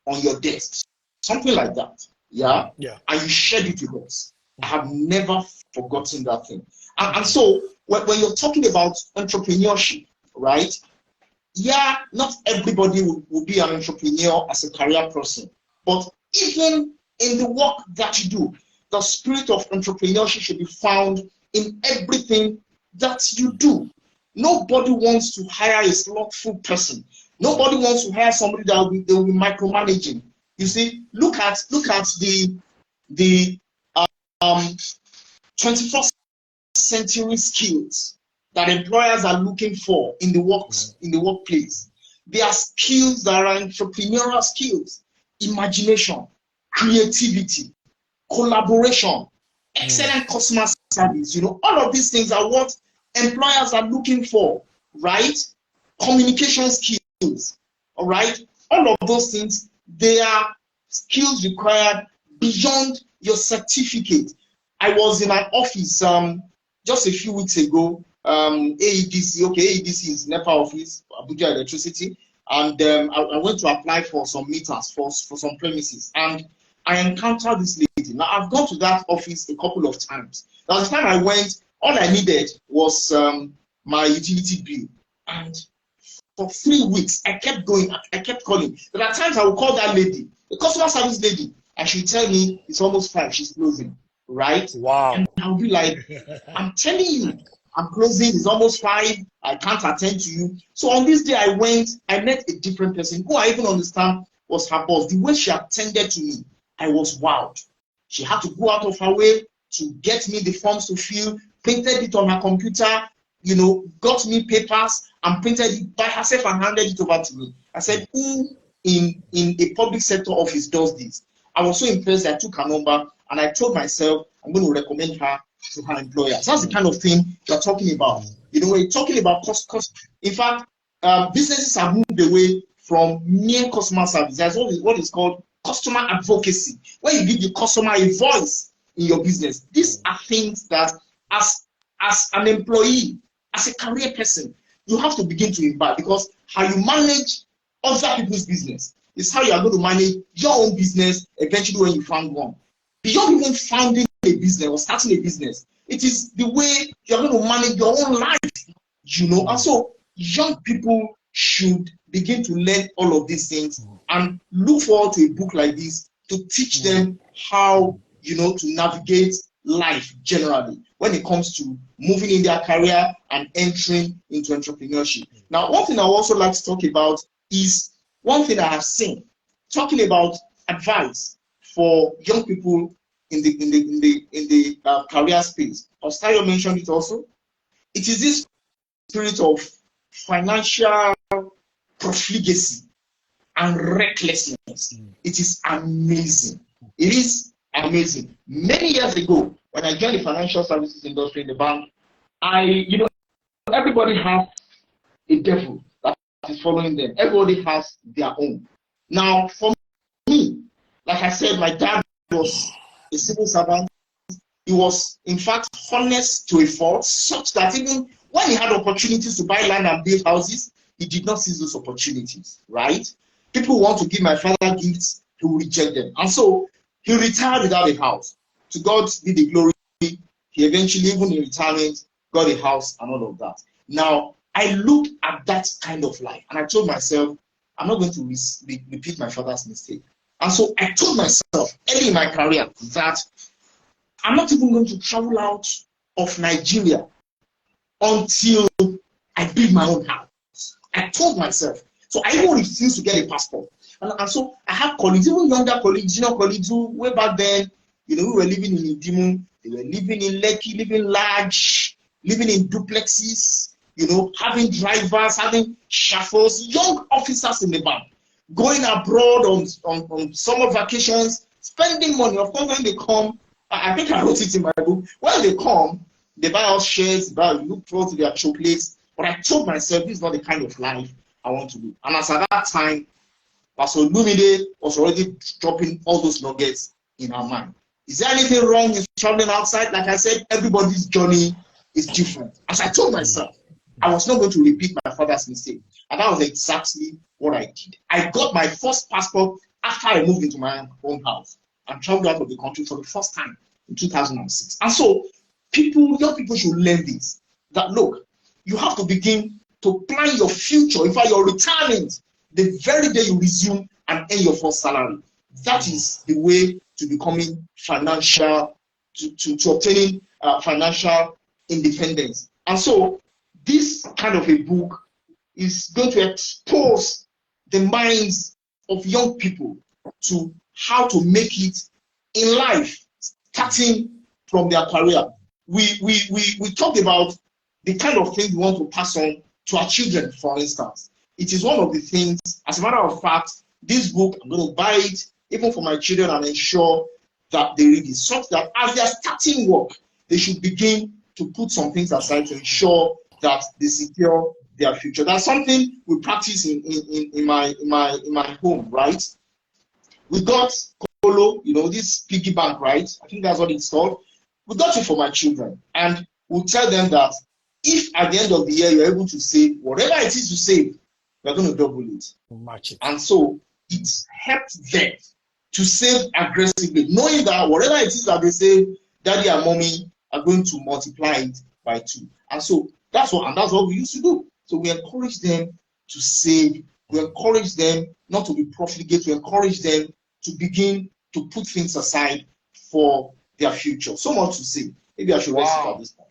on your desk, something like that. Yeah. And you shared it with us. I have never forgotten that thing. And so when you're talking about entrepreneurship, right? Yeah, not everybody will be an entrepreneur as a career person, but even in the work that you do, the spirit of entrepreneurship should be found in everything that you do. Nobody wants to hire a slothful person. Nobody wants to hire somebody that will be micromanaging. You see, look at the 21st century skills that employers are looking for in the workplace. They are skills that are entrepreneurial skills: imagination, creativity, collaboration, excellent customer service. You know, all of these things are what employers are looking for, right? Communication skills, all right? All of those things, they are skills required beyond your certificate. I was in an office just a few weeks ago, AEDC, AEDC is NEPA office, Abuja Electricity, and I went to apply for some meters for some premises, and I encountered this lady. Now, I've gone to that office a couple of times. Now, the time I went, all I needed was my utility bill, and for 3 weeks, I kept going, I kept calling. There are times I will call that lady, the customer service lady, and she'll tell me it's almost 5, she's closing, right? Wow. And I'll be like, I'm telling you, I'm closing, it's almost 5, I can't attend to you. So on this day I went, I met a different person who I even understand was her boss, the way she attended to me, I was wowed. She had to go out of her way to get me the forms to fill, printed it on her computer, you know, got me papers and printed it by herself and handed it over to me. I said, who in a public sector office does this? I was so impressed that I took her number and I told myself I'm going to recommend her to her employer. So that's the kind of thing you're talking about. You know, when you're talking about cost. In fact, businesses have moved away from mere customer service. There's what is called customer advocacy, where you give the customer a voice in your business. These are things that as an employee, as a career person, you have to begin to imbibe, because how you manage other people's business is how you are going to manage your own business eventually when you found one. Beyond even founding a business or starting a business, it is the way you're going to manage your own life, you know. And so young people should begin to learn all of these things and look forward to a book like this to teach them how, you know, to navigate life generally when it comes to moving in their career and entering into entrepreneurship. Now, one thing I also like to talk about is one thing I have seen, talking about advice for young people in the career space. Ostayo mentioned it also. It is this spirit of financial profligacy and recklessness. It is amazing. It is amazing. Many years ago, when I joined the financial services industry in the bank, everybody has a devil that is following them. Everybody has their own. Now, for me, like I said, my dad was a civil servant. He was, in fact, honest to a fault, such that even when he had opportunities to buy land and build houses, he did not seize those opportunities, right? People want to give my father gifts, he will reject them. And so he retired without a house. To God be the glory. He eventually, even in retirement, got a house and all of that. Now, I looked at that kind of life and I told myself, I'm not going to repeat my father's mistake. And so I told myself early in my career that I'm not even going to travel out of Nigeria until I build my own house. I told myself. So I even refused to get a passport. And so I have colleagues, even younger colleagues, junior colleagues who way back then, you know, we were living in Idimu, they were living in Lekki, living large, living in duplexes, you know, having drivers, having chauffeurs, young officers in the bank, going abroad on summer vacations, spending money. Of course, when they come, I think I wrote it in my book, when they come, they buy us shares, they look forward to their chocolates. But I told myself, this is not the kind of life I want to do. And as at that time, Pastor Olumide was already dropping all those nuggets in our mind. Is there anything wrong with traveling outside? Like I said, everybody's journey is different. As I told myself, I was not going to repeat my father's mistake. And that was exactly what I did. I got my first passport after I moved into my own house and traveled out of the country for the first time in 2006. And so young people should learn this, that look, you have to begin to plan your future. In fact, your retirement, the very day you resume and earn your first salary. That is the way to becoming financial, to obtaining financial independence. And so this kind of a book is going to expose the minds of young people to how to make it in life, starting from their career. We talked about the kind of things we want to pass on to our children, for instance. It is one of the things, as a matter of fact, this book, I'm going to buy it, even for my children, and ensure that they read it, such that as they are starting work, they should begin to put some things aside to ensure that they secure their future. That's something we practice in my home, right? We got Kolo, you know, this piggy bank, right? I think that's what it's called. We got it for my children, and we'll tell them that if at the end of the year you're able to save whatever it is to save, we're going to double it. Match it. And so it helped them to save aggressively, knowing that whatever it is that they save, daddy and mommy are going to multiply it by 2. And so that's what we used to do. So we encourage them to save. We encourage them not to be profligate. We encourage them to begin to put things aside for their future. So much to say. Maybe I should rest it at this point.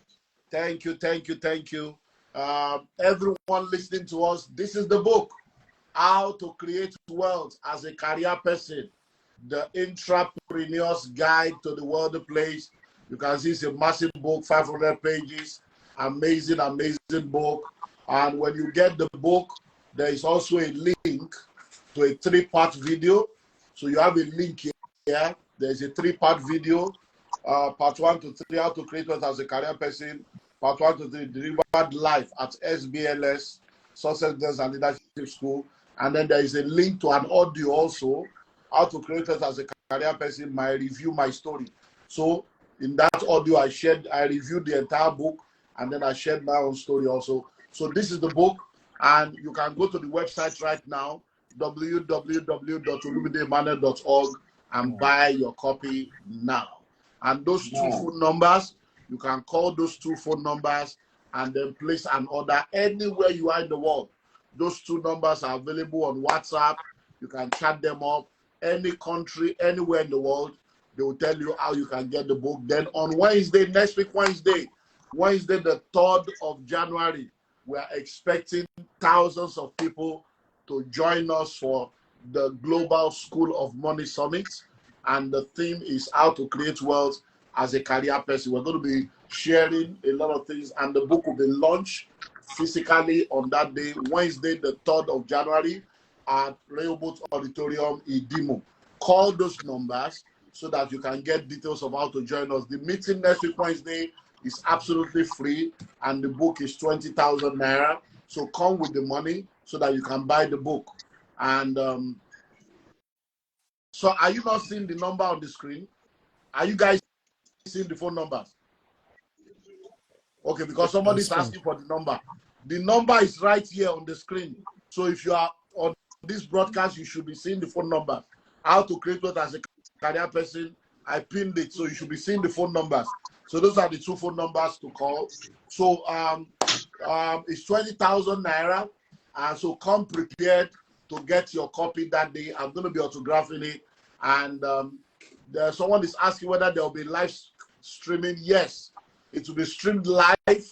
Thank you. Everyone listening to us, this is the book. How to Create Wealth as a Career Person, the Intrapreneur's Guide to the Workplace. You can see it's a massive book, 500 pages. Amazing, amazing book. And when you get the book, there is also a link to a 3-part video. So you have a link here. There's a 3-part video. Part 1 to 3, how to create wealth as a career person. Part 1 to 3, delivered live at SBLS, Success Business and Leadership School. And then there is a link to an audio also, how to create wealth as a career person, my review, my story. So in that audio, I reviewed the entire book, and then I shared my own story also. So this is the book, and you can go to the website right now, www.olumideemmanuel.org, and buy your copy now. And those 2 phone numbers, you can call those 2 phone numbers and then place an order anywhere you are in the world. Those 2 numbers are available on WhatsApp. You can chat them up. Any country, anywhere in the world, they will tell you how you can get the book. Then on Wednesday, next week, Wednesday the 3rd of January, we are expecting thousands of people to join us for the Global School of Money Summit. And the theme is how to create wealth as a career person. We're going to be sharing a lot of things, and the book will be launched physically on that day, Wednesday, the 3rd of January, at Rehoboth Auditorium, Idimo. Call those numbers so that you can get details of how to join us. The meeting next week, Wednesday, is absolutely free, and the book is 20,000 naira. So come with the money so that you can buy the book. And so are you not seeing the number on the screen? Are you guys seeing the phone numbers? Okay, because somebody is asking for the number. The number is right here on the screen. So if you are on this broadcast, you should be seeing the phone number. How to create wealth as a career person. I pinned it, so you should be seeing the phone numbers. So those are the 2 phone numbers to call. So it's 20,000 naira. And so come prepared to get your copy that day. I'm going to be autographing it. And someone is asking whether there will be live streaming. Yes, it will be streamed live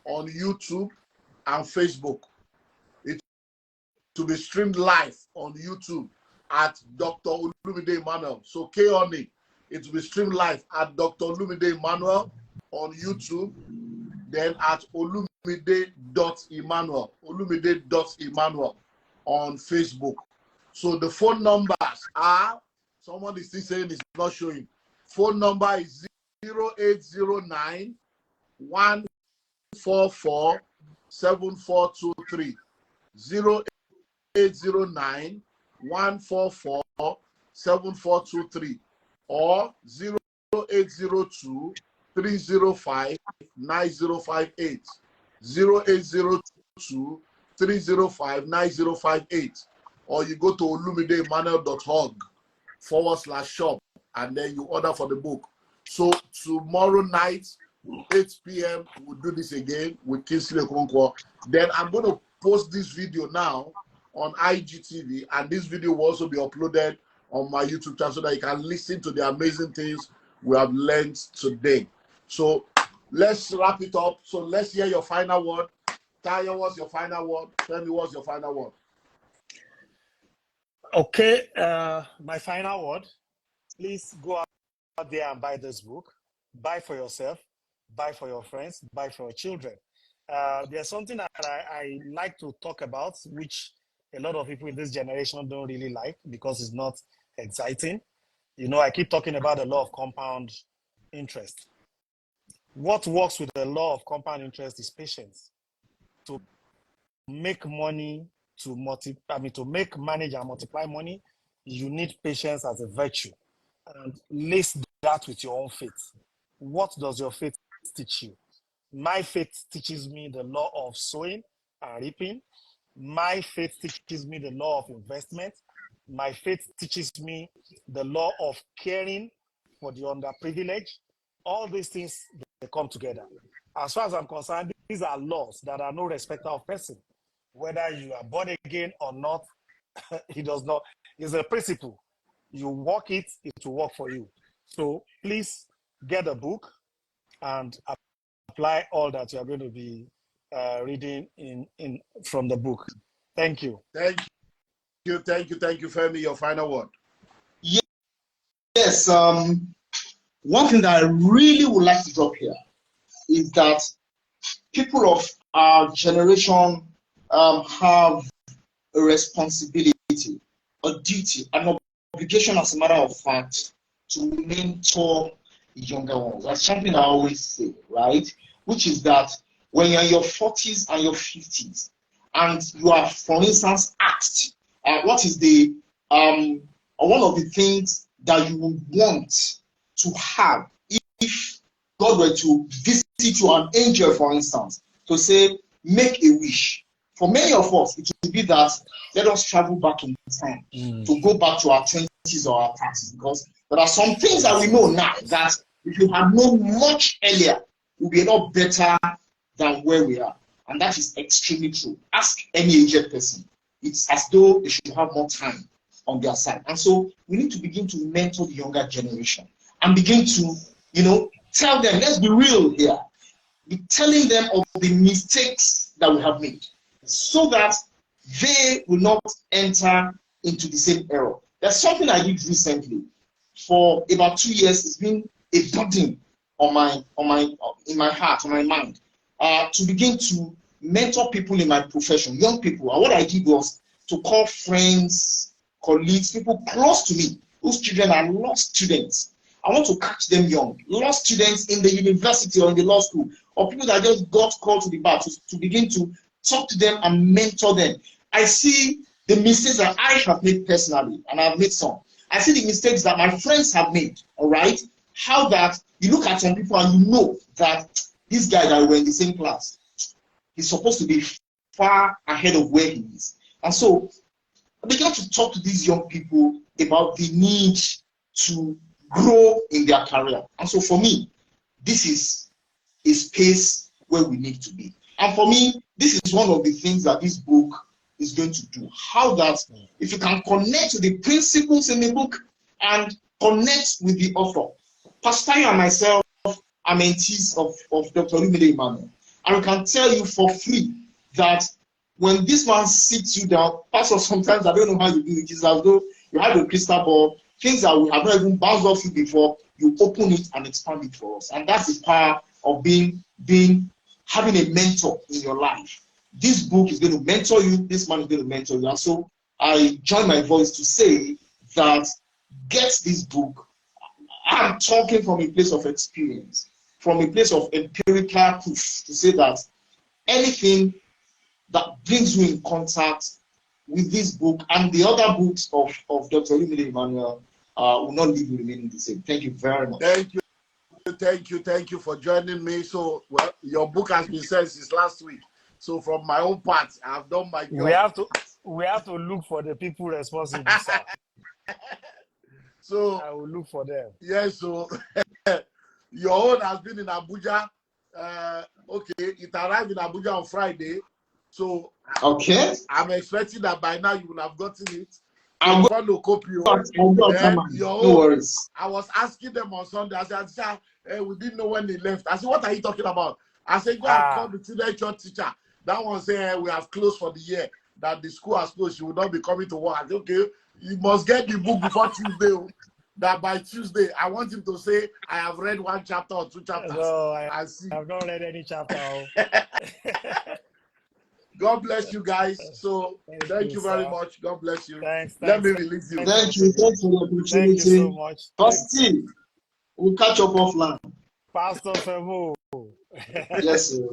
on YouTube and Facebook. It will be streamed live on YouTube at Dr. Olumide Emmanuel. So K on it. It will be streamed live at Dr. Olumide Emmanuel on YouTube, then at olumide.emmanuel, olumide.emmanuel on Facebook. So the phone numbers are, someone is still saying it's not showing. Phone number is 0809 144 7423. 0809 144 7423 or 0802 305 9058. 0802 305 9058. Or you go to olumideemmanuel.org/shop, and then you order for the book. So tomorrow night, 8 p.m., we'll do this again with Kingsley Okonkwo. Then I'm going to post this video now on IGTV, and this video will also be uploaded on my YouTube channel so that you can listen to the amazing things we have learned today. So let's wrap it up. So let's hear your final word. Tayo, what's your final word? Femi, what's your final word? Okay, my final word. Please go out there and buy this book. Buy for yourself, buy for your friends, buy for your children. There's something that I like to talk about, which a lot of people in this generation don't really like because it's not exciting. You know, I keep talking about the law of compound interest. What works with the law of compound interest is patience. To make money, to make, manage, and multiply money, you need patience as a virtue. And lace that with your own faith. What does your faith teach you? My faith teaches me the law of sowing and reaping. My faith teaches me the law of investment. My faith teaches me the law of caring for the underprivileged. All these things, they come together. As far as I'm concerned, these are laws that are no respecter of person. Whether you are born again or not, it does not. It's a principle. You walk it, it will work for you. So please get a book and apply all that you are going to be reading from the book. Thank you. Thank you, Femi. Your final word. Yes. One thing that I really would like to drop here is that people of our generation have a responsibility, a duty, an obligation, as a matter of fact, to mentor younger ones. That's something I always say, right? Which is that when you're in your 40s and your 50s, and you are, for instance, asked, what is the one of the things that you would want to have if God were to visit you, an angel, for instance, to say, make a wish. For many of us, it will be that let us travel back in time to go back to our 20s or our 30s, because there are some things that we know now that if you had known much earlier, we'll be a lot better than where we are. And that is extremely true. Ask any aged person. It's as though they should have more time on their side. And so we need to begin to mentor the younger generation and begin to, tell them, let's be real here. Be telling them of the mistakes that we have made so that they will not enter into the same error. There's something I did recently. For about 2 years, it's been a burden in my heart, on my mind, to begin to mentor people in my profession, young people. And what I did was to call friends, colleagues, people close to me, whose children are lost students. I want to catch them young, lost students in the university or in the law school, or people that just got called to the bar, to begin to talk to them and mentor them. I see the mistakes that I have made personally, and I've made some. I see the mistakes that my friends have made, all right? How that you look at some people and you know that this guy that we're in the same class, he's supposed to be far ahead of where he is. And so I began to talk to these young people about the need to grow in their career. And so for me, this is a space where we need to be. And for me, this is one of the things that this book is going to do. How that if you can connect to the principles in the book and connect with the author. Pastor and myself are mentees of Dr. Olumide Emmanuel. And I can tell you for free that when this man sits you down, Pastor, sometimes I don't know how you do it. It's as though you have a crystal ball, things that we have not even bounced off you before, you open it and expand it for us. And that's the power of having a mentor in your life. This book is going to mentor you, this man is going to mentor you. And so I join my voice to say that get this book. I'm talking from a place of experience, from a place of empirical proof, to say that anything that brings you in contact with this book and the other books of Dr. Olumide Emmanuel will not leave you remaining the same. Thank you very much. Thank you for joining me. So, well, your book has been said since last week. So, from my own part, I've done my job. We have to look for the people responsible, sir. So I will look for them. Yes, so your own has been in Abuja. Okay, it arrived in Abuja on Friday. So okay, I'm expecting that by now you will have gotten it. I'm going to copy your no worries. I was asking them on Sunday. I said, sir, we didn't know when they left. I said, what are you talking about? I said, go and call the children's teacher. That one said, we have closed for the year. That the school has closed. She will not be coming to work. I said, okay, you must get the book before Tuesday. That by Tuesday, I want him to say, I have read 1 chapter or 2 chapters. No, I have not read any chapter. God bless you guys. So thank you very much. God bless you. Thanks. Let me release you. Thank you. Thanks for the opportunity. Thank you so much. Pastor, we'll catch up offline. Pastor Femo. Yes, sir.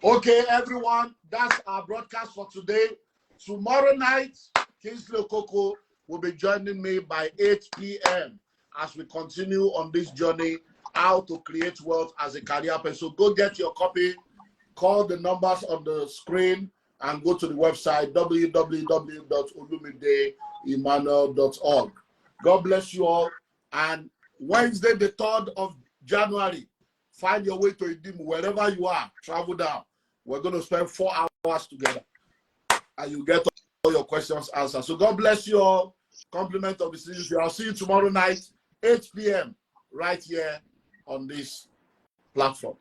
Okay, everyone. That's our broadcast for today. Tomorrow night, Kingsley Okoko will be joining me by 8 p.m. as we continue on this journey, how to create wealth as a career person. So go get your copy, call the numbers on the screen, and go to the website, www.olumideemmanuel.org. God bless you all. And Wednesday, the 3rd of January, find your way to Idimu, wherever you are, travel down. We're going to spend 4 hours together, and you get all your questions answered. So God bless you all. Compliment of the series. I'll see you tomorrow night, 8 p.m. right here on this platform.